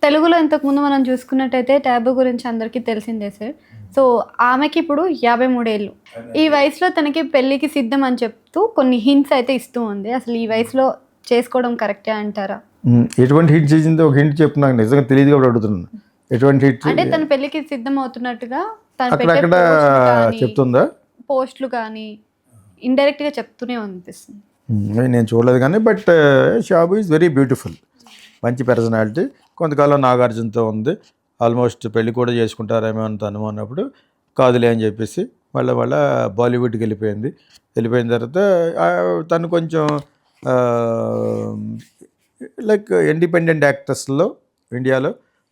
తెలుగులో ఇంతకుముందు మనం చూసుకున్నట్టయితే ట్యాబు గురించి అందరికీ తెలిసిందే సార్. సో ఆమెకి ఇప్పుడు 53 ఏళ్ళు. ఈ వయసులో తనకి పెళ్ళికి సిద్ధం అని చెప్తూ కొన్ని హింట్స్ అయితే ఇస్తూ ఉంది. అసలు ఈ వయసులో చేసుకోవడం కరెక్టే అంటారా? ఎటువంటి హిట్ చేసిందో ఒక హింట్ చెప్పు, నాకు నిజంగా తెలియదు కాబట్టి అడుగుతున్నాను. ఎటువంటి హిట్ అంటే తన పెళ్ళికి సిద్ధం అవుతున్నట్టుగా తను అక్కడక్కడ చెప్తుందా? పోస్టులు కానీ ఇండైరెక్ట్ గా చెప్తూనే అనిపిస్తుంది. నేను చూడలేదు కానీ but Shabu is very beautiful, మంచి పర్సనాలిటీ. కొంతకాలం నాగార్జునతో ఉంది, ఆల్మోస్ట్ పెళ్లి కూడా చేసుకుంటారేమో అంత అనుకున్నప్పుడు కాదులే అని చెప్పేసి మళ్ళీ బాలీవుడ్కి వెళ్ళిపోయిన తర్వాత తను కొంచెం లైక్ ఇండిపెండెంట్ యాక్టర్స్లో ఇండియాలో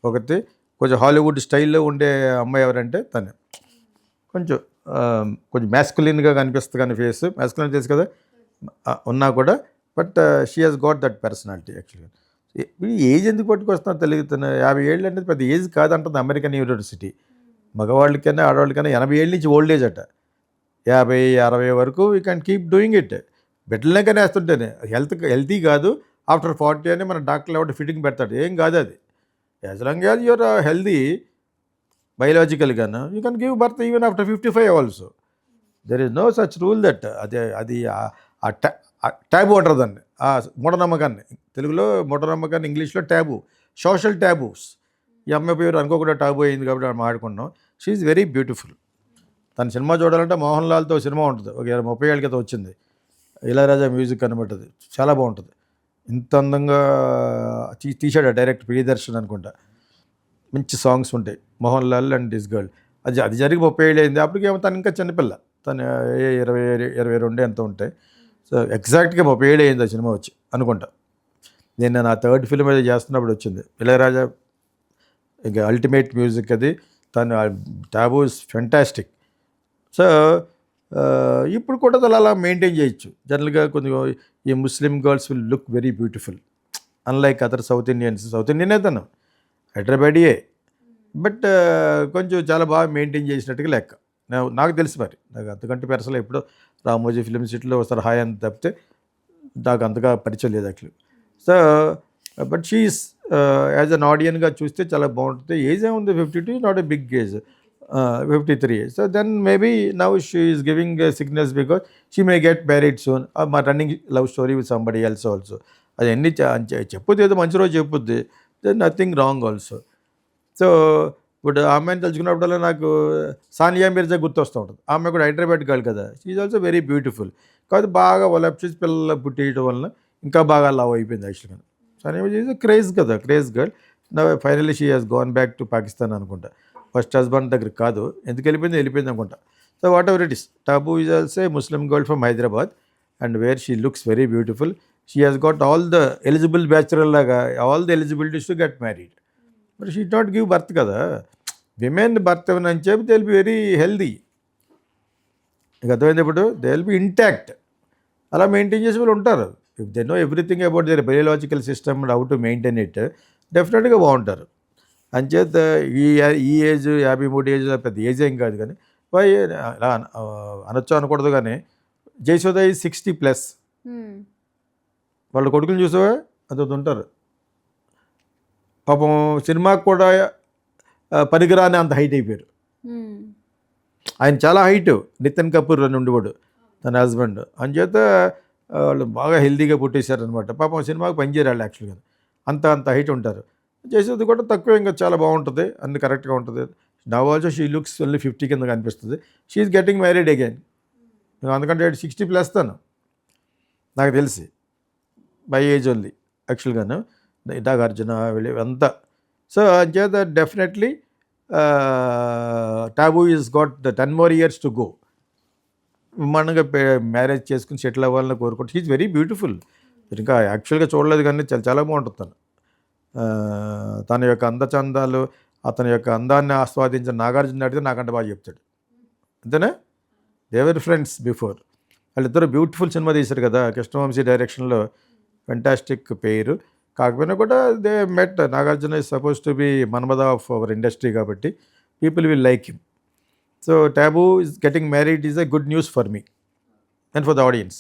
ఒకటి కొంచెం హాలీవుడ్ స్టైల్లో ఉండే అమ్మాయి ఎవరంటే తను. కొంచెం మ్యాస్కులిన్గా కనిపిస్తుంది కానీ ఫేస్ మ్యాస్కులిన్ తెలుసు కదా ఉన్నా కూడా, but she has got that personality యాక్చువల్గా. ఏజ్ ఎందుకు పట్టుకొస్తున్నా తెలియదు. 50 ఏళ్ళు అనేది పెద్ద ఏజ్ కాదంటుంది అమెరికన్ యూనివర్సిటీ. మగవాళ్ళకైనా ఆడవాళ్ళకైనా 80 ఏళ్ళ నుంచి ఓల్డ్ ఏజ్ అట. 50-60 వరకు we can keep doing it. బిడ్డలనే కానీ వేస్తుంటేనే హెల్తీ కాదు. ఆఫ్టర్ 40 అని మన డాక్టర్లు ఎవరు ఫిట్టింగ్ పెడతాడు, ఏం కాదు అది. As long as your healthy బయలాజికల్గాను you can give birth even after 55 also. There is no such rule that. అది ట్యాబు అంటారు దాన్ని, ఆ మూఢనమ్మకాన్ని. తెలుగులో మూఢనమ్మకాన్ని, ఇంగ్లీష్లో ట్యాబు, సోషల్ ట్యాబూస్. ఈ అమ్మాయి పేరు అనుకోకుండా ట్యాబు అయింది కాబట్టి మనం మాట్లాడుకున్నాం. She is very beautiful. తన సినిమా చూడాలంటే మోహన్ లాల్తో సినిమా ఉంటుంది, ఒక 30 ఏళ్ళ క్రితం వచ్చింది, ఇళయరాజా మ్యూజిక్ అనబట్టది, చాలా బాగుంటుంది. ఇంత అందంగా తీశాడు డైరెక్ట్ ప్రియదర్శన్ అనుకుంటా. మంచి సాంగ్స్ ఉంటాయి Mohan Lal and this girl. అది జరిగి 30 ఏళ్ళు అయింది. అప్పటికేమో తను ఇంకా చిన్నపిల్ల, తను 22 ఎంత ఉంటాయి. సో ఎగ్జాక్ట్గా 30 ఏళ్ళు అయింది ఆ సినిమా వచ్చి అనుకుంటా. నేను నా థర్డ్ ఫిల్మ్ ఏదో చేస్తున్నప్పుడు వచ్చింది. ఇళయరాజా ఇక అల్టిమేట్ మ్యూజిక్ అది. తను ట్యాబు ఇస్ ఫెంటాస్టిక్. సో ఇప్పుడు కూడా అలా మెయింటైన్ చేయొచ్చు. జనరల్గా కొన్ని ఈ Muslim girls will look very beautiful unlike other South Indians. South ఇండియనే తను, హైదరాబాదీయే, బట్ కొంచెం చాలా బాగా మెయింటైన్ చేసినట్టుగా లెక్క. నాకు తెలుసు, మరి నాకు అంతకంటే పెరసలు ఎప్పుడో రామోజీ ఫిల్మ్ సిటీలో ఒకసారి హాయ్ అని తప్పితే నాకు అంతగా పరిచయం లేదు actually. So but she is as an ఆడియన్గా చూస్తే చాలా బాగుంటుంది. ఏజ్ ఏముంది, 52 not a big age, 53 years. So then maybe now she is giving signals because she may get married soon, or my running love story with somebody else also. అది అన్ని చెప్పుద్ది, ఏదో మంచి రోజు చెప్పుద్ది, then nothing wrong also. So ఇప్పుడు ఆ అమ్మాయిని తలుచుకున్నప్పుడల్లా నాకు సానియా మిర్జా గుర్తొస్తూ ఉంటుంది. ఆ అమ్మాయి కూడా హైదరాబాద్ గర్ల్ కదా, she is also very beautiful. కాబట్టి బాగా వలప్చేసి పిల్లలు పుట్టేయడం వలన ఇంకా బాగా లవ్ అయిపోయింది యాక్చువల్గా. సానియా మిర్జా ఈజ్ క్రేజ్ కదా, క్రేజ్ గర్ల్. నా finally she has gone back to Pakistan అనుకుంటా. ఫస్ట్ హస్బెండ్ దగ్గర కాదు, ఎందుకు వెళ్ళిపోయింది అనుకుంటా. So whatever it is, Tabu is also a Muslim girl from Hyderabad and where she looks very beautiful. She has got all the eligible bachelor లాగా all the eligibilities to get married. But she not give birth కదా. Women birth అని చెప్పి they will be very healthy. ఇక అర్థమైంది. ఇప్పుడు they will be intact. అలా maintain చేసే వాళ్ళు ఉంటారు. If they know everything about their biological system and how to maintain it, డెఫినెట్గా బాగుంటారు. అంచేత ఈ ఏజ్ 53 ఏజ్ పెద్ద ఏజ్ ఏం కాదు. కానీ ఇలా అనొచ్చు అనకూడదు. కానీ జయసుధ ఈజ్ 60+. వాళ్ళ కొడుకులు చూసావా అంత ఉంటారు. పాపం సినిమాకి కూడా పనికిరాని అంత హైట్ అయిపోయారు. ఆయన చాలా హైట్, నితిన్ కపూర్ అని ఉండేవాడు తన హస్బెండ్. అంచేత వాళ్ళు బాగా హెల్తీగా పుట్టేశారనమాట. పాపం సినిమాకి పనిచేయరు వాళ్ళు యాక్చువల్గా, అంత హైట్ ఉంటారు. చేసేది కూడా తక్కువ, ఇంకా చాలా బాగుంటుంది, అన్ని కరెక్ట్గా ఉంటుంది. Now also she looks only 50 కింద కనిపిస్తుంది. She is getting married again. అందుకంటే 60+ తను నాకు తెలిసి, బై ఏజ్ ఓన్లీ యాక్చువల్గాను. నాగార్జున వెళ్ళి అంతా. సో అంచేత definitely Tabu is got the 10 more years to go. విమానంగా మ్యారేజ్ చేసుకుని సెటిల్ అవ్వాలని కోరుకుంటే. She is very beautiful. ఇంకా యాక్చువల్గా చూడలేదు కానీ చాలా బాగుంటుంది తను. తన యొక్క అందచందాలు, అతని యొక్క అందాన్ని ఆస్వాదించిన నాగార్జున అడిగితే నాకంటే బాగా చెప్తాడు. అంతేనా? They were friends before. వాళ్ళిద్దరూ బ్యూటిఫుల్ సినిమా తీశారు కదా, కృష్ణవంశీ డైరెక్షన్లో. ఫెంటాస్టిక్ పేరు. కాకపోయినా కూడా they met. Nagarjuna is suppose to be Manmatha of our industry కాబట్టి people will like him. So Tabu is getting married is a good news for me and for the audience.